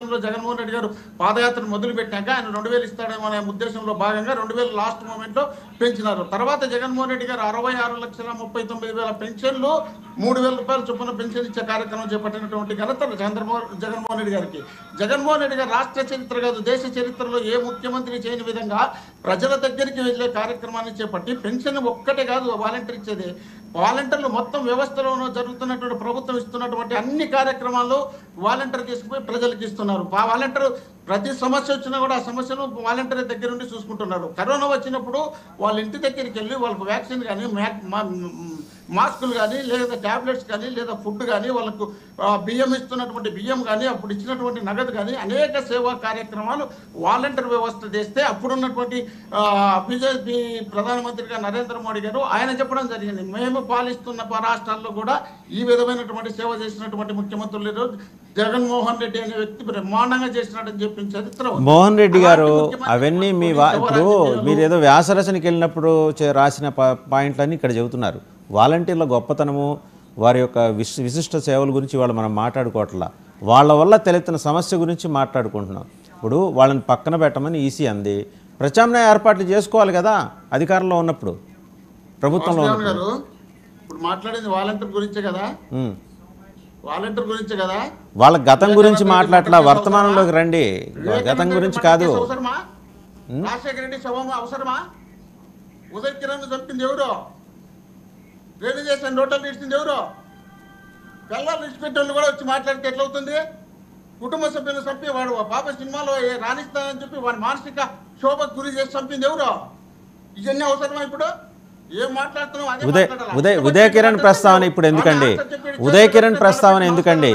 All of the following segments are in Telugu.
జగన్మోహన్ రెడ్డి గారు పాదయాత్ర మొదలుపెట్టాక ఆయన 2000 ఇస్తాడేమో అనే ఉద్దేశంలో భాగంగా 2000 లాస్ట్ మూమెంట్లో పెంచినారు. తర్వాత జగన్మోహన్ రెడ్డి గారు 66,39,000 పెన్షన్లు 3,000 రూపాయలు చొప్పున పెన్షన్ ఇచ్చే కార్యక్రమం చేపట్టినటువంటి ఘనత జగన్మోహన్ రెడ్డి గారికి. జగన్మోహన్ రెడ్డి గారు రాష్ట్ర చరిత్ర కాదు దేశ చరిత్రలో ఏ ముఖ్యమంత్రి చేయని విధంగా ప్రజల దగ్గరికి వెళ్ళే కార్యక్రమాన్ని చేపట్టి పెన్షన్ ఒక్కటే కాదు వాలంటీర్ ఇచ్చేది, వాలంటీర్లు మొత్తం వ్యవస్థలో జరుగుతున్నటువంటి ప్రభుత్వం ఇస్తున్నటువంటి అన్ని కార్యక్రమాలు వాలంటీర్ తీసుకుపోయి ప్రజలకు ఇస్తున్నారు. ఆ వాలంటీర్ ప్రతి సమస్య వచ్చినా కూడా ఆ సమస్యను వాలంటీర్ దగ్గర ఉండి చూసుకుంటున్నారు. కరోనా వచ్చినప్పుడు వాళ్ళ ఇంటి దగ్గరికి వెళ్ళి వాళ్ళకు వ్యాక్సిన్ కానీ మాస్కులు కానీ లేదా ట్యాబ్లెట్స్ కానీ లేదా ఫుడ్ కానీ వాళ్ళకు బియ్యం ఇస్తున్నటువంటి బియ్యం కానీ అప్పుడు ఇచ్చినటువంటి నగదు కానీ అనేక సేవా కార్యక్రమాలు వాలంటీర్ వ్యవస్థ చేస్తే అప్పుడున్నటువంటి బీజేపీ ప్రధానమంత్రిగా నరేంద్ర మోడీ గారు ఆయన చెప్పడం జరిగింది, మేము పాలిస్తున్న రాష్ట్రాల్లో కూడా ఈ విధమైనటువంటి సేవ చేసినటువంటి ముఖ్యమంత్రులు జగన్మోహన్ రెడ్డి అనే వ్యక్తి బ్రహ్మాండంగా చేసినాడని చెప్పిన చరిత్ర. మోహన్ రెడ్డి గారు అవన్నీ మీ ఇప్పుడు మీరు ఏదో వ్యాసరచనకి వెళ్ళినప్పుడు రాసిన పాయింట్లన్నీ ఇక్కడ చెబుతున్నారు. వాలంటీర్ల గొప్పతనము వారి యొక్క విశిష్ట సేవల గురించి వాళ్ళు మనం మాట్లాడుకోవట్లా, వాళ్ళ వల్ల తలెత్తిన సమస్య గురించి మాట్లాడుకుంటున్నాం. ఇప్పుడు వాళ్ళని పక్కన పెట్టమని ఈసీ అంది, ప్రత్యామ్నాయ ఏర్పాట్లు చేసుకోవాలి కదా అధికారంలో ఉన్నప్పుడు ప్రభుత్వంలో ఉన్నప్పుడు. ఇప్పుడు మాట్లాడేది వాలంటీర్ గురించే కదా, వాలంటీర్ గురించే కదా, వాళ్ళ గతం గురించి మాట్లాడట్లా, వర్తమానంలోకి రండి, గతం గురించి కాదు. రాజశేఖర రెడ్డి శవం అవసరమా? ఉదయ్ కిరణ్ చంపింది ఎవరు? రేణు చేసిన నోటలు తీసింది ఎవరు? పిల్లలు విడిచిపెట్టేళ్ళు కూడా వచ్చి మాట్లాడితే ఎట్లవుతుంది? కుటుంబ సభ్యులను చంపి వాడు పాప సినిమాలో రాణిస్తానని చెప్పి వాడి మానసిక శోభకు గురి చేసి చంపింది ఎవరు? ఇవన్నీ అవసరమా? ఇప్పుడు ఏం మాట్లాడుతున్నావు? ఉదయ్ కిరణ్ ప్రస్తావన ఇప్పుడు ఎందుకండి? ఉదయ్ కిరణ్ ప్రస్తావన ఎందుకండి?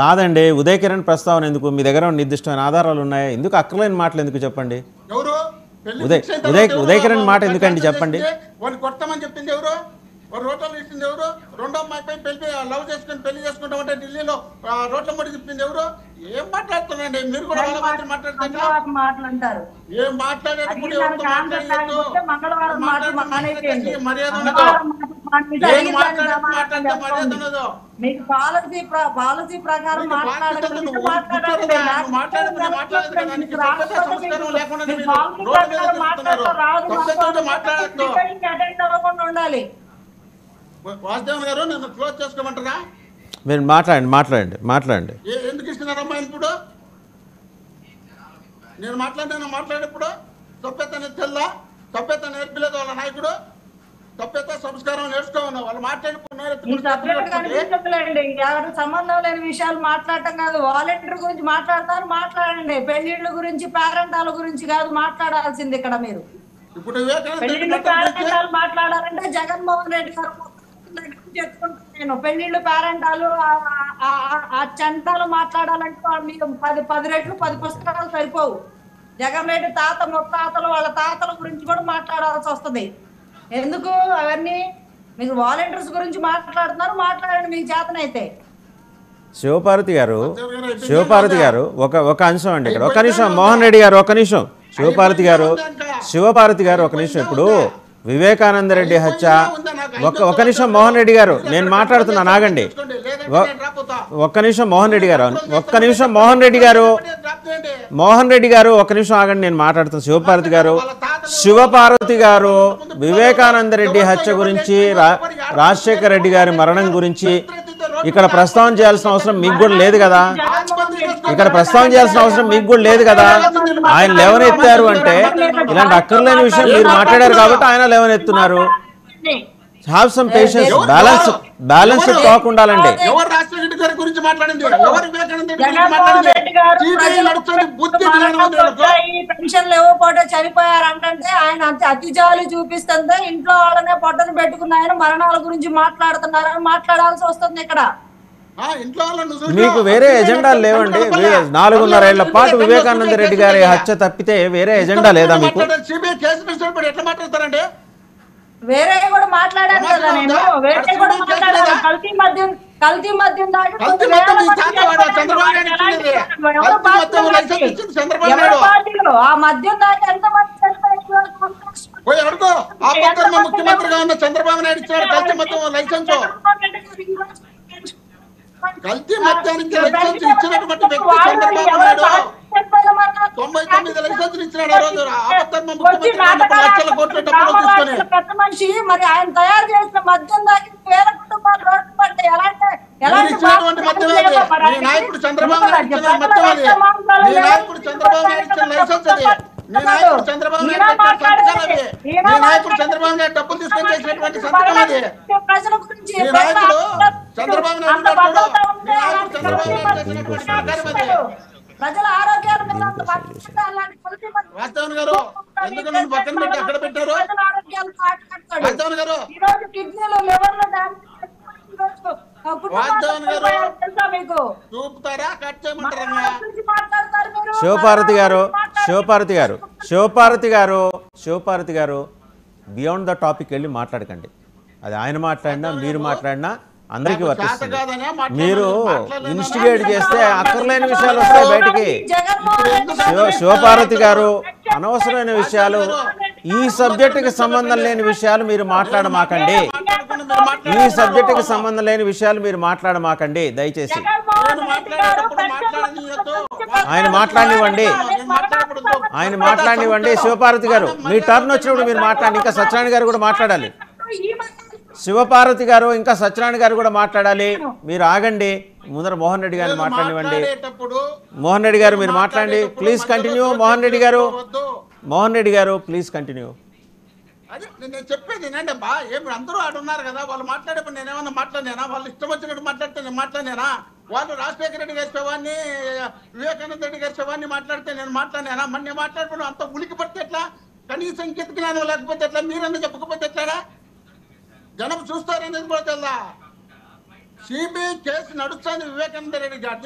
కాదండి, ఉదయ్ కిరణ్ ప్రస్తావన ఎందుకు? మీ దగ్గర నిర్దిష్టమైన ఆధారాలు ఉన్నాయా? ఎందుకు అక్కర్లేని మాటలు ఎందుకు చెప్పండి? ఎవరు ఉదయ్ కిరణ్ మాట ఎందుకండి చెప్పండి? వాడిని కొడతామని చెప్పింది ఎవరు? వాడు రోడ్లు ఇచ్చింది ఎవరు? రెండో అమ్మాయిపై లవ్ చేసుకుని పెళ్లి చేసుకుంటామంటే ఢిల్లీలో రోడ్ల ముడి తిప్పింది ఎవరు? ఏం మాట్లాడుతున్నాండి మీరు కూడా? మాట్లాడతారు ఏం మాట్లాడేటప్పుడు మీకు పాలసీ ప్రకారం ఉండాలి. వాసుదేవన్ గారు నన్ను క్లోజ్ చేసుకోమంటారా? మీరు మాట్లాడండి. ఎందుకు ఇస్తున్నారమ్మా ఇప్పుడు? నేను మాట్లాడేప్పుడు సభ్యత తెల్లా, సభ్యత నేర్పలేదు వాళ్ళ నాయకుడు, సభ్యత సంస్కారం నేర్చుకోమన్నా వాళ్ళు మాట్లాడుకున్నారు. సంబంధం లేని విషయాలు మాట్లాడటం కాదు, వాలంటీర్ గురించి మాట్లాడండి. పెళ్లిళ్ళ గురించి పేరెంటాల గురించి కాదు మాట్లాడాల్సింది ఇక్కడ. మీరు ఇప్పుడు పేరెంటాలు మాట్లాడాలంటే జగన్మోహన్ రెడ్డి గారు చెప్పుకుంటున్నాను. పెళ్లిళ్ళు పేరెంటాలు ఆ చంటాలు మాట్లాడాలంటే మీకు 10 రెట్లు 10 పుస్తకాలు సరిపోవు. జగన్ రెడ్డి తాత ముత్తాతలు వాళ్ళ తాతల గురించి కూడా మాట్లాడాల్సి వస్తుంది. ఎందుకు అవన్నీ? మీరు వాలంటీర్స్ గురించి మాట్లాడండి మీకు చేతనైతే. శివపార్వతి గారు ఒక అంశం అండి ఇక్కడ. ఒక నిమిషం మోహన్ రెడ్డి గారు, ఒక నిమిషం. శివపార్వతి గారు ఒక నిమిషం. ఇప్పుడు వివేకానంద రెడ్డి హత్య, ఒక నిమిషం మోహన్ రెడ్డి గారు, నేను మాట్లాడుతున్నాను, ఆగండి ఒక్క నిమిషం. మోహన్ రెడ్డి గారు ఒక నిమిషం ఆగండి, నేను మాట్లాడుతున్నాను. శివపార్వతి గారు వివేకానంద రెడ్డి హత్య గురించి, రాజశేఖర రెడ్డి గారి మరణం గురించి ఇక్కడ ప్రస్తావన చేయాల్సిన అవసరం మీకు కూడా లేదు కదా? ఆయన లేవనెత్తారు అంటే ఇలాంటి అక్కర్లేని విషయం మీరు మాట్లాడారు కాబట్టి ఆయన లేవనెత్తున్నారు. Have some patience, balance talk ఉండాలండి. పెన్షన్లు ఇవ్వకపోతే చనిపోయారంటే ఆయన అతిజాలు చూపిస్తుంటే ఇంట్లో వాళ్ళనే పొట్టను పెట్టుకున్న ఆయన మరణాల గురించి మాట్లాడుతున్నారని మాట్లాడాల్సి వస్తుంది ఇక్కడ. మీకు వేరే ఎజెండాలు లేవండి. 4.5 ఏళ్ల పాటు వివేకానంద రెడ్డి గారి హత్య తప్పితే వేరే ఎజెండా లేదా మీకు? వేరే కూడా మాట్లాడాను కదా నేను, వేరే కూడా మాట్లాడాను. కల్తీ మద్యం దాటి ఆ మద్యం దాటి ఎంతమంది ముఖ్యమంత్రిగా ఉన్న చంద్రబాబు నాయుడు ఇచ్చారు కల్తీ మద్యం లైసెన్స్. కల్తీ మద్యానికి లైసెన్స్ ఇచ్చినటువంటి వ్యక్తి చంద్రబాబు నాయుడు 99 లైసెన్సులు ఇచ్చినాడు. ఆ రోజు ఆపద్ధర్మ ముఖ్యమంత్రి లక్షల కోట్ల డబ్బులు తీసుకొని పెద్ద మనిషి మరి ఆయన తయారు చేసిన మద్యం దాకి వేల కుటుంబాలు రోడ్డు పడ్డాయి. ఇచ్చినటువంటి మద్యం అది మీ నాయకుడు చంద్రబాబు నాయుడు ఇచ్చిన మద్యం అది మీ నాయకుడు చంద్రబాబు నాయుడు ఇచ్చిన లైసెన్స్ అది మీ నాయకుడు చంద్రబాబు నాయుడు సంతకాలు అవి మీ నాయకుడు చంద్రబాబు నాయుడు డబ్బులు తీసుకొని చేసినటువంటి సంతకం అది ప్రజల గురించి మీ నాయకుడు చంద్రబాబు నాయుడు మీ నాయకుడు చంద్రబాబు నాయుడు చేసినటువంటి కార్యక్రమం అది. ప్రజల ఆరోగ్యాల మీద వాస్తవన్ గారు ఎందుకు నన్ను పక్కన పెట్టి అక్కడ పెట్టారు? వాస్తవన్ గారు వాస్తవన్ గారు చూపుతారా కట్ చేయమంటారా? శివపార్వతి గారు బియాండ్ ద టాపిక్ వెళ్ళి మాట్లాడకండి. అది ఆయన మాట్లాడినా మీరు మాట్లాడినా అందరికీ వర్తిస్తుంది. మీరు ఇన్స్టిగేట్ చేస్తే అక్కర్లేని విషయాలు వస్తాయి బయటికి. శివపార్వతి గారు అనవసరమైన విషయాలు, ఈ సబ్జెక్టుకి సంబంధం లేని విషయాలు మీరు మాట్లాడమాకండి. ఈ సబ్జెక్టుకి సంబంధం లేని విషయాలు మీరు మాట్లాడమాకండి దయచేసి. ఆయన మాట్లాడినివ్వండి. శివపార్వతి గారు మీ టర్న్ వచ్చినప్పుడు మీరు మాట్లాడండి. ఇంకా సత్యనారాయణ గారు కూడా మాట్లాడాలి. శివపార్వతి గారు ఇంకా సత్యనారాయణ గారు కూడా మాట్లాడాలి. మీరు ఆగండి. ముందర మోహన్ రెడ్డి గారిని మాట్లాడివ్వండి. మోహన్ రెడ్డి గారు మీరు మాట్లాడండి. Please continue. మోహన్ రెడ్డి గారు ప్లీజ్ కంటిన్యూ. అదే నేను చెప్పేది ఏంటంటే బా ఏమి అందరూ ఆడున్నారు కదా, వాళ్ళు మాట్లాడేప్పుడు నేనేమన్నా మాట్లాడినా? వాళ్ళు ఇష్టం వచ్చినట్టు మాట్లాడితే నేను మాట్లాడినా? వాళ్ళు రాజశేఖర రెడ్డి గారి శవాన్ని వివేకానంద రెడ్డి గారి శవాన్ని మాట్లాడితే నేను మాట్లాడినా? మరి నేను మాట్లాడుకున్నాను అంత ఉలికి పడితే ఎట్లా? కనీసం ఇంకెత్తు జ్ఞానం లేకపోతే ఎట్లా? మీరన్నా చెప్పకపోతే ఎట్లాగా? జనం చూస్తారనేది కూడా తెల్లా. సిబిఐ కేసు నడుస్తుంది వివేకానంద రెడ్డి గారి